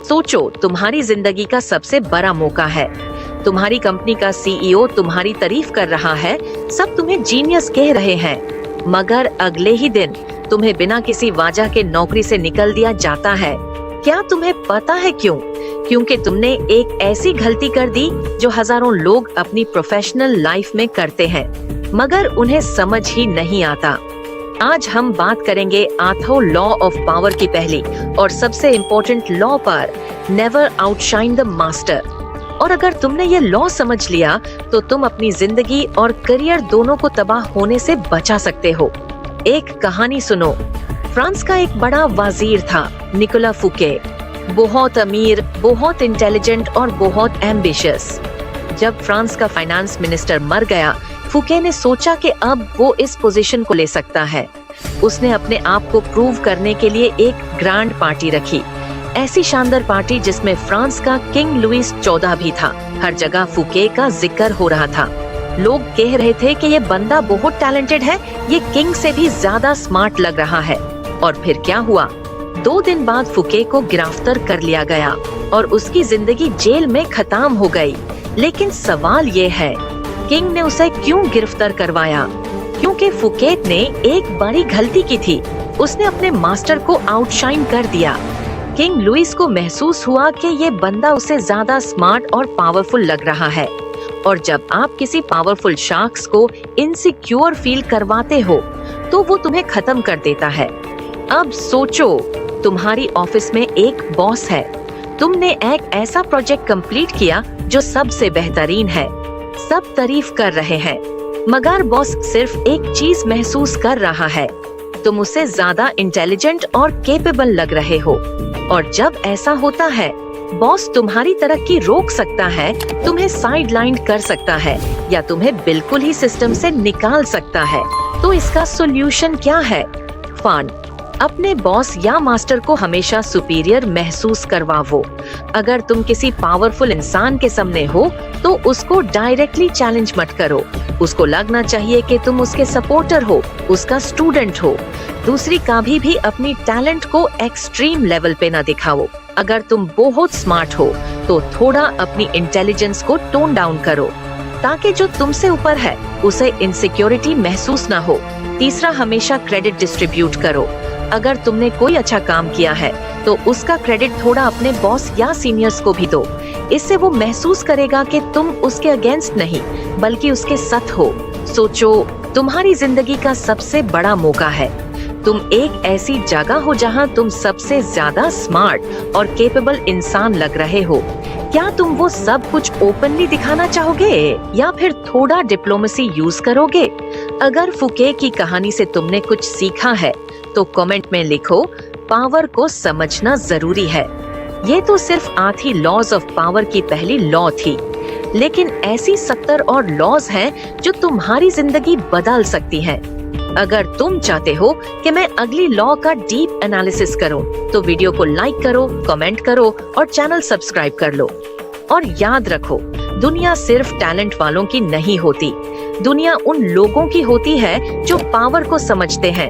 सोचो, तुम्हारी जिंदगी का सबसे बड़ा मौका है। तुम्हारी कंपनी का सीईओ तुम्हारी तारीफ कर रहा है, सब तुम्हें जीनियस कह रहे हैं, मगर अगले ही दिन तुम्हें बिना किसी वजह के नौकरी से निकल दिया जाता है। क्या तुम्हें पता है क्यों? क्योंकि तुमने एक ऐसी गलती कर दी जो हजारों लोग अपनी प्रोफेशनल लाइफ में करते हैं, मगर उन्हें समझ ही नहीं आता। आज हम बात करेंगे आर्थो लॉ ऑफ पावर की पहली और सबसे इम्पोर्टेंट लॉ पर, नेवर आउटशाइन द मास्टर। और अगर तुमने ये लॉ समझ लिया तो तुम अपनी जिंदगी और करियर दोनों को तबाह होने से बचा सकते हो। एक कहानी सुनो। फ्रांस का एक बड़ा वजीर था, निकोला फुके। बहुत अमीर, बहुत इंटेलिजेंट और बहुत एम्बिशियस। जब फ्रांस का फाइनेंस मिनिस्टर मर गया, फुके ने सोचा कि अब वो इस पोजीशन को ले सकता है। उसने अपने आप को प्रूव करने के लिए एक ग्रैंड पार्टी रखी, ऐसी शानदार पार्टी जिसमें फ्रांस का किंग लुईस 14 भी था। हर जगह फुके का जिक्र हो रहा था। लोग कह रहे थे कि ये बंदा बहुत टैलेंटेड है, ये किंग से भी ज्यादा स्मार्ट लग रहा है। और फिर क्या हुआ? 2 दिन बाद फुके को गिरफ्तार कर लिया गया और उसकी जिंदगी जेल में खत्म हो गई। लेकिन सवाल ये है, किंग ने उसे क्यों गिरफ्तार करवाया? क्योंकि फुकेट ने एक बड़ी गलती की थी। उसने अपने मास्टर को आउटशाइन कर दिया। किंग लुईस को महसूस हुआ कि ये बंदा उसे ज्यादा स्मार्ट और पावरफुल लग रहा है। और जब आप किसी पावरफुल शख्स को इनसिक्योर फील करवाते हो तो वो तुम्हें खत्म कर देता है। अब सोचो, तुम्हारी ऑफिस में एक बॉस है। तुमने एक ऐसा प्रोजेक्ट कंप्लीट किया जो सबसे बेहतरीन है, सब तारीफ कर रहे हैं, मगर बॉस सिर्फ एक चीज महसूस कर रहा है, तुम उससे ज्यादा इंटेलिजेंट और केपेबल लग रहे हो। और जब ऐसा होता है, बॉस तुम्हारी तरक्की रोक सकता है, तुम्हें साइडलाइन कर सकता है या तुम्हें बिल्कुल ही सिस्टम से निकाल सकता है। तो इसका सॉल्यूशन क्या है? फन। अपने बॉस या मास्टर को हमेशा सुपीरियर महसूस करवाओ। अगर तुम किसी पावरफुल इंसान के सामने हो तो उसको डायरेक्टली चैलेंज मत करो। उसको लगना चाहिए कि तुम उसके सपोर्टर हो, उसका स्टूडेंट हो। दूसरी कभी भी अपनी टैलेंट को एक्सट्रीम लेवल पे ना दिखाओ। अगर तुम बहुत स्मार्ट हो तो थोड़ा अपनी इंटेलिजेंस को टोन डाउन करो, ताकि जो तुमसे ऊपर है उसे इनसिक्योरिटी महसूस ना हो। तीसरा, हमेशा क्रेडिट डिस्ट्रीब्यूट करो। अगर तुमने कोई अच्छा काम किया है तो उसका क्रेडिट थोड़ा अपने बॉस या सीनियर्स को भी दो। इससे वो महसूस करेगा कि तुम उसके अगेंस्ट नहीं बल्कि उसके साथ हो। सोचो, तुम्हारी जिंदगी का सबसे बड़ा मौका है। तुम एक ऐसी जगह हो जहां तुम सबसे ज्यादा स्मार्ट और केपेबल इंसान लग रहे हो। क्या तुम वो सब कुछ ओपनली दिखाना चाहोगे या फिर थोड़ा डिप्लोमेसी यूज करोगे? अगर फुके की कहानी से तुमने कुछ सीखा है तो कमेंट में लिखो, पावर को समझना जरूरी है। ये तो सिर्फ 8 ही लॉज ऑफ पावर की पहली लॉ थी, लेकिन ऐसी 70 और लॉज हैं जो तुम्हारी जिंदगी बदल सकती हैं। अगर तुम चाहते हो कि मैं अगली लॉ का डीप एनालिसिस करूं, तो वीडियो को लाइक करो, कमेंट करो और चैनल सब्सक्राइब कर लो। और याद रखो, दुनिया सिर्फ टैलेंट वालों की नहीं होती, दुनिया उन लोगों की होती है जो पावर को समझते हैं।